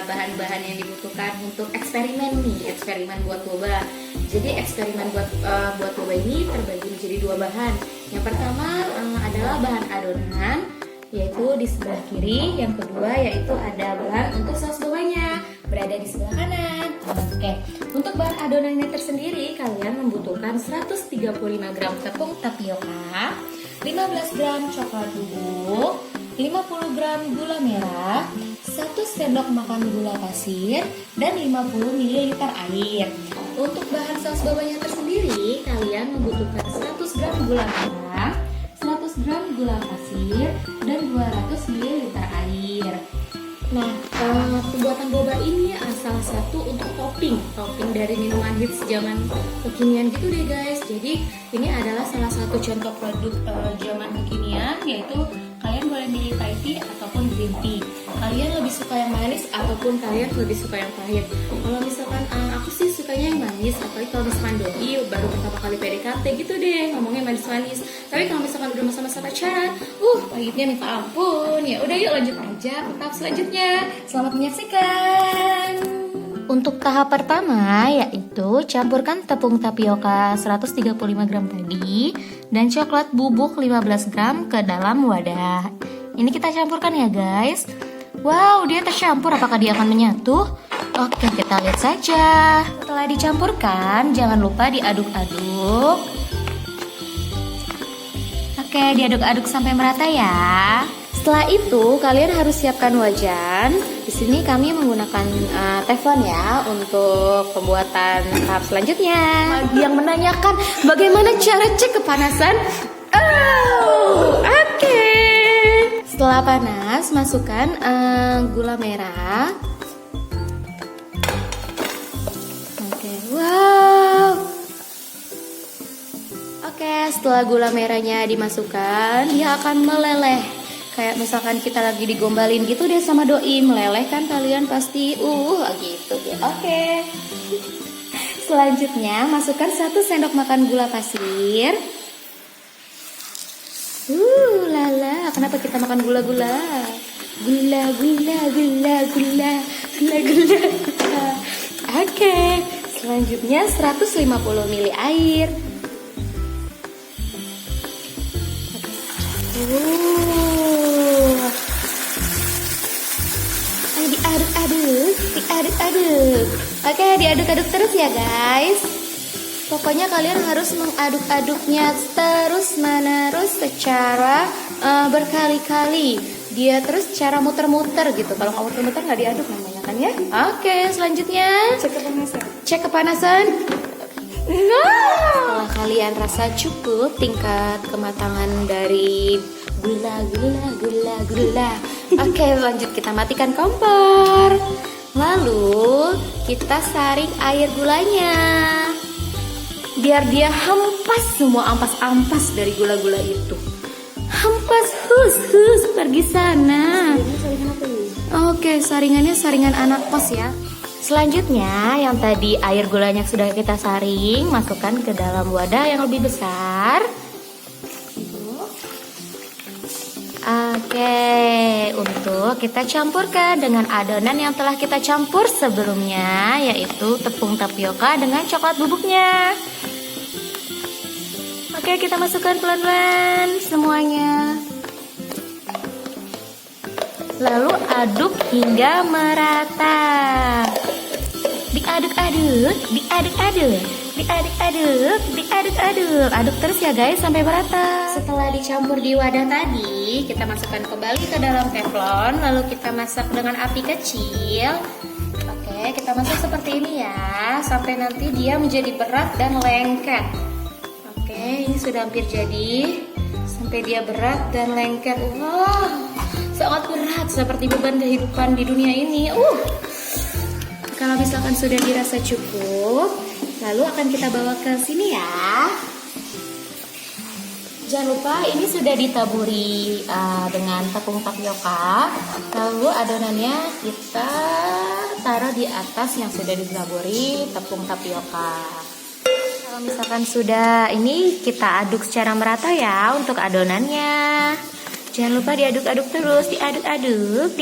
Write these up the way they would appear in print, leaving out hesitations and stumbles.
bahan-bahan yang dibutuhkan untuk eksperimen nih, eksperimen buat boba. Jadi eksperimen buat boba ini terbagi menjadi dua bahan. Yang pertama adalah bahan adonan, yaitu di sebelah kiri. Yang kedua yaitu ada bahan untuk saus bobanya, berada di sebelah kanan. Oke, untuk bahan adonannya tersendiri kalian membutuhkan 135 gram tepung tapioka, 15 gram coklat bubuk, 50 gram gula merah, 1 sendok makan gula pasir, dan 50 ml air. Untuk bahan saus bobanya tersendiri, kalian membutuhkan 100 gram gula merah, 100 gram gula pasir, dan 200 ml air. Nah, pembuatan boba ini salah satu untuk topping dari minuman hits zaman kekinian gitu deh guys. Jadi ini adalah salah satu contoh produk zaman kekinian, yaitu kalian boleh milih Thai tea ataupun green tea. Kalian lebih suka yang manis ataupun kalian lebih suka yang pahit. Kalau misalkan aku sih sukanya yang manis, apalagi kalau misalkan doi baru pertama kali PDKT gitu deh, ngomongnya manis-manis. Tapi kalau misalkan udah masa-masa pacaran, pahitnya minta ampun. Ya udah yuk lanjut aja ke tahap selanjutnya. Selamat menyaksikan. Untuk tahap pertama yaitu campurkan tepung tapioka 135 gram tadi dan coklat bubuk 15 gram ke dalam wadah. Ini kita campurkan ya guys. Wow, dia tercampur, apakah dia akan menyatu? Oke, kita lihat saja. Setelah dicampurkan, jangan lupa diaduk-aduk. Oke, diaduk-aduk sampai merata ya. Setelah itu, kalian harus siapkan wajan. Di sini kami menggunakan teflon ya untuk pembuatan tahap selanjutnya. Bagi yang menanyakan bagaimana cara cek kepanasan? Oke. Setelah panas, masukkan gula merah. Oke, wow. Oke, setelah gula merahnya dimasukkan, dia akan meleleh. Kayak misalkan kita lagi digombalin gitu deh sama doi, meleleh kan kalian pasti gitu deh. Oke. Selanjutnya masukkan 1 sendok makan gula pasir. Lala, kenapa kita makan gula-gula? Gula. Oke, selanjutnya 150 ml air. Diaduk-aduk. Oke, diaduk-aduk terus ya guys. Pokoknya kalian harus mengaduk-aduknya terus-menerus secara berkali-kali. Dia terus cara muter-muter gitu. Kalau nggak muter-muter nggak diaduk namanya kan ya. Oke, selanjutnya cek kepanasan. Setelah kalian rasa cukup tingkat kematangan dari gula. Oke, lanjut kita matikan kompor. Lalu kita saring air gulanya. Biar dia hempas semua ampas-ampas dari gula-gula itu. Hempas, hus, pergi sana. Oke, saringannya saringan anak kos ya. Selanjutnya, yang tadi air gulanya sudah kita saring, masukkan ke dalam wadah yang lebih besar. Oke, untuk kita campurkan dengan adonan yang telah kita campur sebelumnya, yaitu tepung tapioka dengan coklat bubuknya. Oke, kita masukkan pelan-pelan semuanya. Lalu aduk hingga merata. Diaduk-aduk. Aduk terus ya guys sampai merata. Setelah dicampur di wadah tadi, kita masukkan kembali ke dalam teflon. Lalu kita masak dengan api kecil. Oke, kita masak seperti ini ya, sampai nanti dia menjadi berat dan lengket. Oke, ini sudah hampir jadi. Sampai dia berat dan lengket. Wah, sangat berat seperti beban kehidupan di dunia ini. Kalau misalkan sudah dirasa cukup, lalu akan kita bawa ke sini ya. Jangan lupa ini sudah ditaburi dengan tepung tapioka. Lalu adonannya kita taruh di atas yang sudah ditaburi tepung tapioka. Kalau misalkan sudah ini, kita aduk secara merata ya untuk adonannya. Jangan lupa diaduk-aduk terus, diaduk-aduk.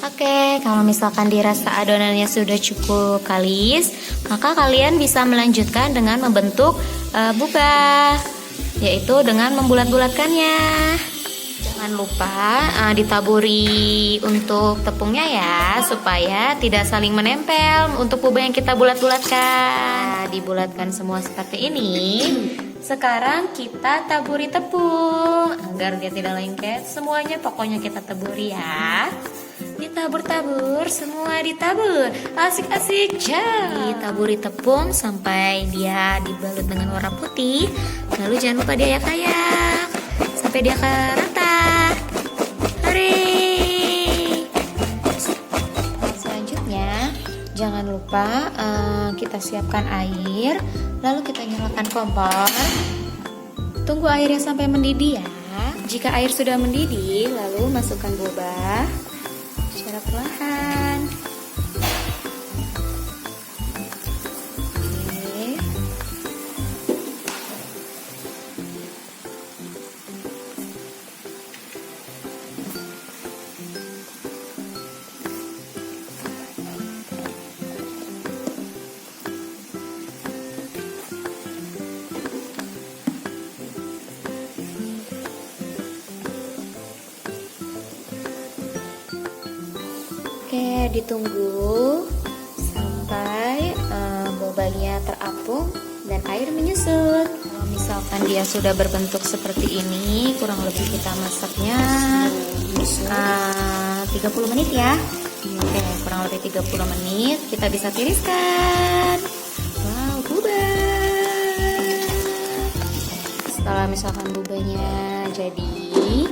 Oke, kalau misalkan dirasa adonannya sudah cukup kalis, maka kalian bisa melanjutkan dengan membentuk boba, yaitu dengan membulat-bulatkannya. Jangan lupa ditaburi untuk tepungnya ya, supaya tidak saling menempel untuk boba yang kita bulat-bulatkan. Dibulatkan semua seperti ini. Sekarang kita taburi tepung agar dia tidak lengket. Semuanya pokoknya kita taburi ya. Ditabur-tabur, semua ditabur. Asik-asik ya. Ditaburi tepung sampai dia dibalut dengan warna putih. Lalu jangan lupa diayak-ayak sampai dia rata. Hore! Selanjutnya jangan lupa kita siapkan air. Lalu kita nyalakan kompor. Tunggu airnya sampai mendidih ya. Jika air sudah mendidih, lalu masukkan boba secara perlahan. Oke. Oke, ditunggu sampai bobanya terapung dan air menyusut. Kalau misalkan dia sudah berbentuk seperti ini, kurang lebih kita masaknya 30 menit ya. Oke, kurang lebih 30 menit kita bisa tiriskan. Wow, boba. Setelah misalkan bobanya jadi,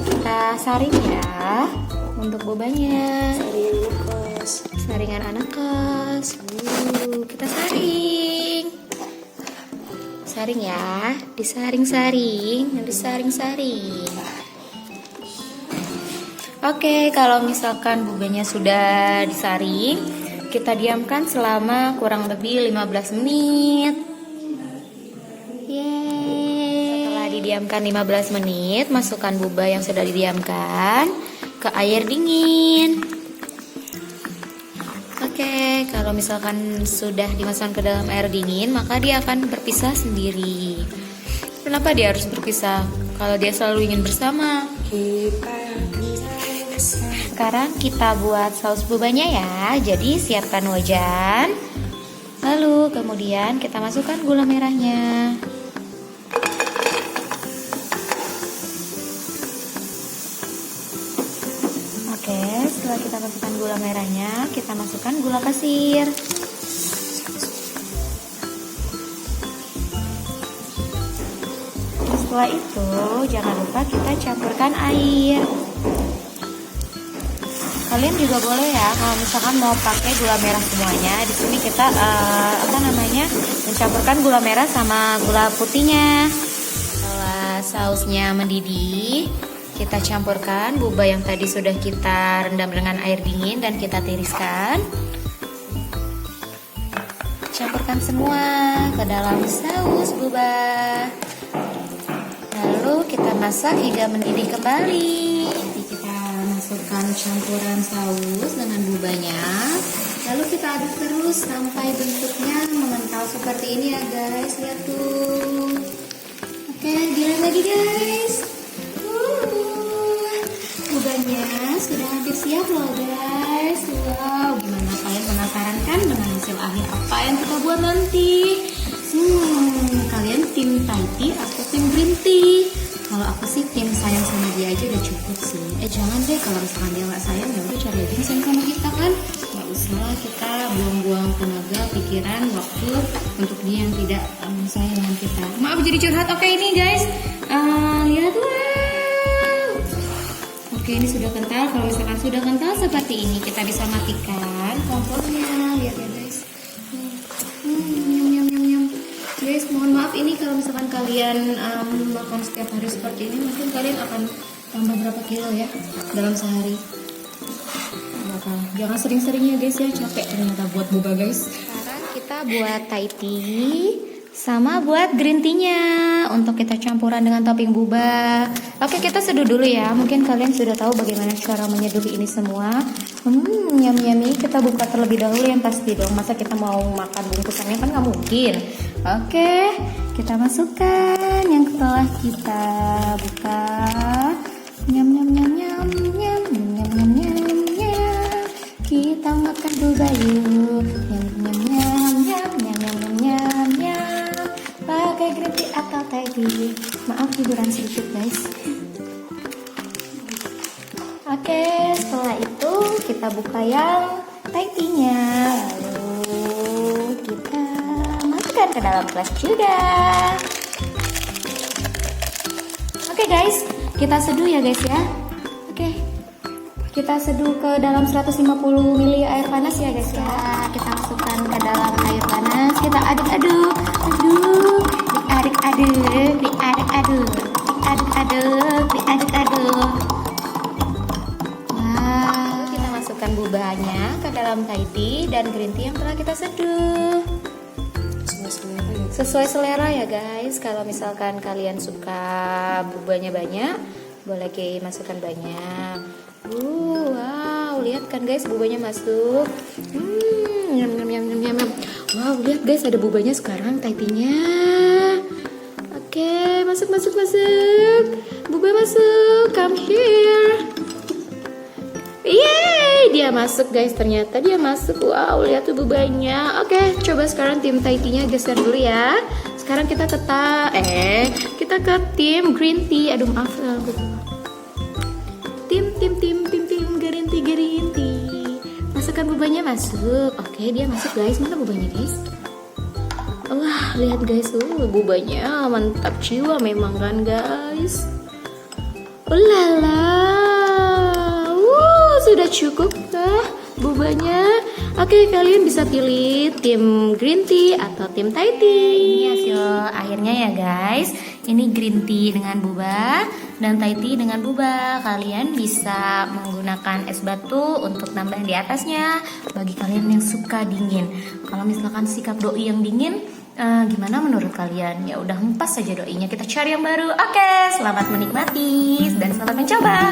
kita saring ya. Untuk bobanya saringan anak kos. Kita saring ya, disaring-saring. Oke, kalau misalkan bobanya sudah disaring, kita diamkan selama kurang lebih 15 menit. Setelah didiamkan 15 menit, masukkan boba yang sudah didiamkan ke air dingin. Oke, kalau misalkan sudah dimasukkan ke dalam air dingin, maka dia akan berpisah sendiri. Kenapa dia harus berpisah? Kalau dia selalu ingin bersama. Sekarang kita buat saus bobanya ya. Jadi siapkan wajan. Lalu kemudian kita masukkan gula merahnya. Oke, setelah kita masukkan gula merahnya, kita masukkan gula pasir. Setelah itu, jangan lupa kita campurkan air. Kalian juga boleh ya, kalau misalkan mau pakai gula merah semuanya. Di sini kita mencampurkan gula merah sama gula putihnya. Setelah sausnya mendidih, kita campurkan boba yang tadi sudah kita rendam dengan air dingin dan kita tiriskan. Campurkan semua ke dalam saus boba. Lalu kita masak hingga mendidih kembali. Jadi kita masukkan campuran saus dengan bobanya. Lalu kita aduk terus sampai bentuknya mengental seperti ini ya guys. Lihat tuh. Oke, dilem lagi guys. Bobanya sudah hampir siap loh guys. Wow, gimana kalian penasaran kan dengan hasil akhir apa yang kita buat nanti? Kalian tim Thai tea atau tim green tea? Kalau aku sih tim sayang sama dia aja udah cukup sih. Jangan deh, kalau misalkan dia nggak sayang ya udah cari aja yang sayang sama kita kan. Nggak usah kita buang-buang tenaga, pikiran, waktu untuk dia yang tidak sayang dengan kita. Maaf jadi curhat. Oke ini guys, lihat wow. Oke ini sudah kental. Kalau misalkan sudah kental seperti ini, kita bisa matikan kompornya. Lihat ya guys. Guys, mohon maaf ini kalau misalkan kalian makan setiap hari seperti ini, mungkin kalian akan tambah berapa kilo ya dalam sehari. Jangan sering-seringnya guys ya, capek ternyata buat boba guys. Sekarang kita buat Thai tea Sama buat green tea-nya untuk kita campuran dengan topping boba. Oke, kita seduh dulu ya. Mungkin kalian sudah tahu bagaimana cara menyeduh ini semua. Yummy. Kita buka terlebih dahulu yang pasti dong. Masa kita mau makan bungkusannya kan nggak mungkin. Oke, kita masukkan yang telah kita buka. Nyam. Kita makan boba yuk. Pakai green tea atau Thai tea. Maaf hiburan sedikit guys. Oke, setelah itu kita buka yang Thai tea-nya. Lalu kita masukkan ke dalam gelas juga. Oke guys, kita seduh ya guys ya. Oke, kita seduh ke dalam 150 ml air panas ya guys ya. Kita masukkan ke dalam air panas. Kita aduk-aduk. Wow, kita masukkan bubahnya ke dalam Thai tea dan green tea yang telah kita seduh. Sesuai selera ya guys. Kalau misalkan kalian suka bubahnya banyak, boleh masukkan banyak. Wow, lihat kan guys, bubahnya masuk. Nyam. Wow, lihat guys, ada bubahnya sekarang Thai tea-nya. Oke, masuk. Boba masuk, come here. Yeay, dia masuk guys, ternyata dia masuk. Wow, lihat tuh bubahnya. Oke, coba sekarang tim Thai tea-nya geser dulu ya. Sekarang kita ke tim green tea. Aduh maaf, tim green tea. Masukkan bubahnya masuk. Oke, dia masuk guys. Mana bubahnya guys? Wah, lihat guys, bubahnya mantap jiwa memang kan guys. Ulala. Sudah cukup kah bubahnya? Oke, kalian bisa pilih tim green tea atau tim Thai tea. Ini hasil akhirnya ya guys. Ini green tea dengan boba dan Thai tea dengan boba. Kalian bisa menggunakan es batu untuk nambah di atasnya bagi kalian yang suka dingin. Kalau misalkan sikap doi yang dingin, gimana menurut kalian? Ya udah hempas saja doinya, kita cari yang baru. Oke, selamat menikmati dan selamat mencoba.